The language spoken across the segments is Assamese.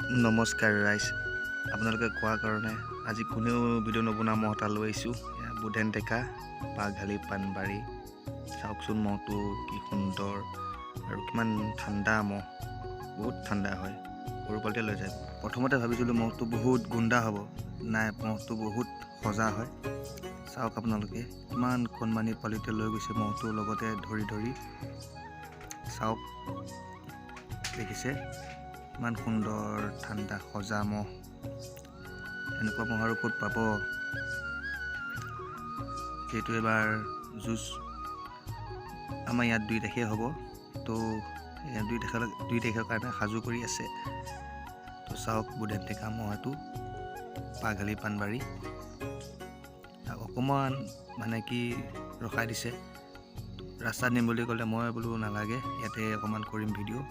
নমস্কাৰ ৰাইজ, আপোনালোকে কোৱাৰ কাৰণে আজি কোনেও ভিডিঅ' নবনাই মহ এটা লৈ আহিছোঁ। বুধেন ডেকা বাঘালী পাণবাৰী। চাওকচোন মহটো কি সুন্দৰ আৰু কিমান ঠাণ্ডা মহ, বহুত ঠাণ্ডা হয়, সৰু পোৱালিতে লৈ যায়। প্ৰথমতে ভাবিছিলোঁ মহটো বহুত গুণ্ডা হ'ব, নাই মহটো বহুত সজা হয়। চাওক আপোনালোকে কিমান কণমানি পোৱালিতে লৈ গৈছে মহটো লগতে ধৰি ধৰি। চাওক দেখিছে ইমান সুন্দৰ ঠাণ্ডা সজা মহ, এনেকুৱা মহ আৰু ক'ত পাব। যিহেতু এবাৰ যুঁজ আমাৰ ইয়াত 2 তাৰিখে হ'ব, তো 2 তাৰিখৰ কাৰণে সাজু কৰি আছে। তো চাওক বুধেন ডেকা মহটো বাঘালী পাণবাৰী। অকণমান মানে কি ৰখাই দিছে, ৰাস্তাত নিম বুলি ক'লে মই বোলো নালাগে, ইয়াতে অকণমান কৰিম ভিডিঅ'।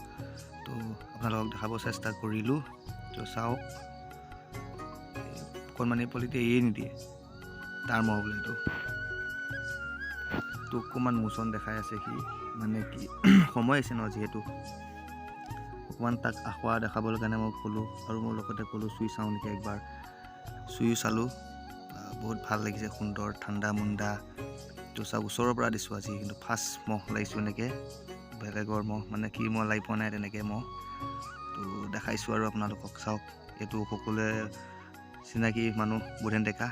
তো আপোনালোকক দেখাব চেষ্টা কৰিলোঁ। তো চাওক অকণমানি পোৱালিতে এৰিয়ে নিদিয়ে, তাৰ মহ বোলে এইটো। তো অকণমান মোচন দেখাই আছে সি, মানে কি সময় আছে ন, যিহেতু অকণমান তাক আখৰা দেখাবলৈ কাৰণে মই ক'লোঁ, আৰু মোৰ লগতে ক'লোঁ চুই চাওঁ নেকি একবাৰ। চুইও চালোঁ, বহুত ভাল লাগিছে, সুন্দৰ ঠাণ্ডা মুণ্ডা। তো চাওক ওচৰৰ পৰা দিছোঁ আজি, কিন্তু ফাৰ্ষ্ট মহ লাগিছোঁ এনেকৈ বেলেগৰ মহ, মানে কি মই লাগি পোৱা নাই তেনেকৈ মহ। তো দেখাইছোঁ আৰু আপোনালোকক। চাওক এইটো সকলোৱে চিনাকি মানুহ বুধেন ডেকা,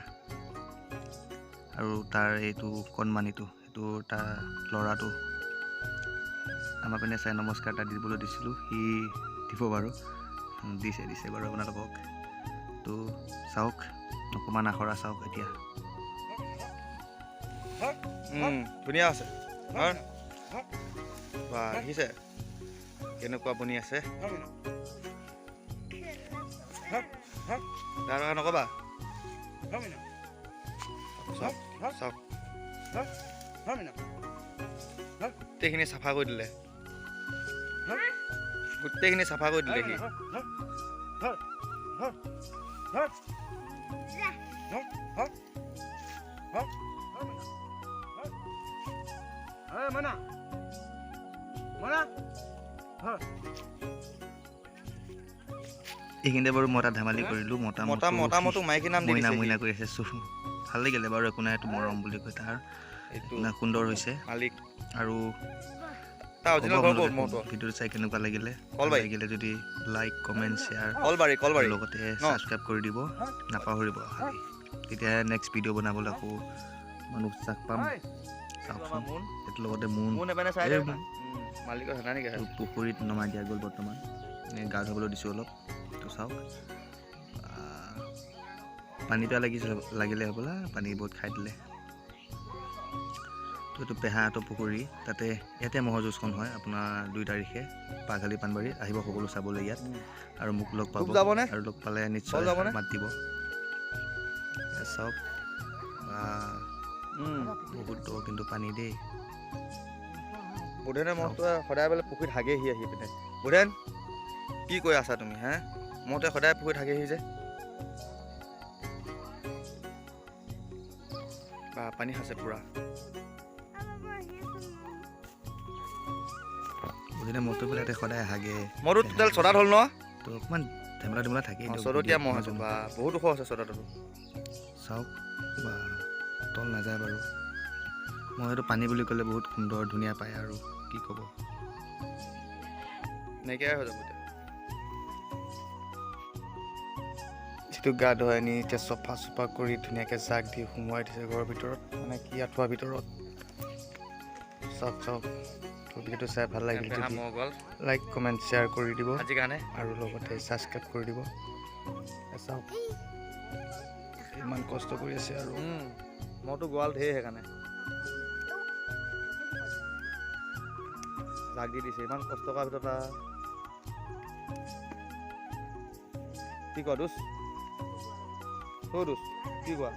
আৰু তাৰ এইটো কণমানিটো, এইটো তাৰ ল'ৰাটো। আমাৰ পিনে চাই নমস্কাৰ এটা দিবলৈ দিছিলোঁ, সি দিব বাৰু, দিছে বাৰু আপোনালোকক। তো চাওক অকণমান আখৰা চাওক এতিয়া। ধুনীয়া আছে বা, দেখিছে কেনেকুৱা বনি আছে। তাৰ নক'বা। চাওক গোটেইখিনি চাফা কৰি দিলে, গোটেইখিনি চাফা কৰি দিলে সি। এইখিনিতে বাৰু মই এটা ধেমালি কৰিলোঁ, মতামতো মাইকী নাম দি মইনা কৰি আছে। ভাল লাগিলে বাৰু, একো নাই, এইটো মৰম বুলি কয় তাৰ। এইটো সুন্দৰ হৈছে মালিক। আৰু ভিডিঅ'টো চাই কেনেকুৱা লাগিলে, লাগিলে যদি লাইক কমেণ্ট শ্বেয়াৰ লগতে ছাবস্ক্ৰাইব কৰি দিব নাপাহৰিব। তেতিয়াহে নেক্সট ভিডিঅ' বনাবলৈ আকৌ মানুহ উৎসাহ পাম। চাওকচোন এইটোৰ লগতে পুখুৰীত নমাই দিয়া গ'ল বৰ্তমান, গা ধুবলৈ দিছোঁ অলপ। তো চাওক পানী পিয়া লাগিলে হ'বলা, পানী বহুত খাই দিলে। তো এইটো পেহাহঁতৰ পুখুৰী, তাতে ইয়াতে ম'হৰ যুঁজখন হয় আপোনাৰ 2 তাৰিখে বাঘালী পাণবাৰীত। আহিব সকলো চাবলৈ ইয়াত, আৰু মোক লগ পাব, আৰু লগ পালে নিশ্চয় মাত দিব। চাওক বহুত দ কিন্তু পানী দেই। বুধেনে মহটোৱে সদায় বোলে পুখুৰীত হাগেহি আহি পিনে। বুধেন কি কৈ আছা তুমি হে? মহটোৱে সদায় পুখুৰীত হাগেহি যে, বা পানী খাইছে পুৰা। বুধেনে মহটো বোলে সদায় হাগে। মহটো টোটেল চদাত হ'ল ন? তো অকণমান ধেমেলা থাকেই, চদতীয়া মহ আছে বা বহুত ওখ আছে চদাটো। চাওক বা তল নাযায় বাৰু। মই এইটো পানী বুলি ক'লে বহুত সুন্দৰ ধুনীয়া পায়, আৰু কি ক'ব, নাইকিয়াই হৈ যাব এতিয়া। যিটো গা ধুৱাই নি এতিয়া চফা কৰি ধুনীয়াকৈ জাক দি সোমোৱাই দিছে ঘৰৰ ভিতৰত, মানে কি আঁঠুৱাৰ ভিতৰত। চাওক ভিডিঅ'টো চাই ভাল লাগিল যদি লাইক কমেণ্ট শ্বেয়াৰ কৰি দিব, আৰু লগতে ছাবস্ক্ৰাইব কৰি দিব। চাওক ইমান কষ্ট কৰি আছে, আৰু মইতো গোৱাল ধেৰ, সেইকাৰণে জাক দি দিছে। ইমান কষ্ট কৰাৰ ভিতৰত কি কোৱা দোষ? কি কোৱা?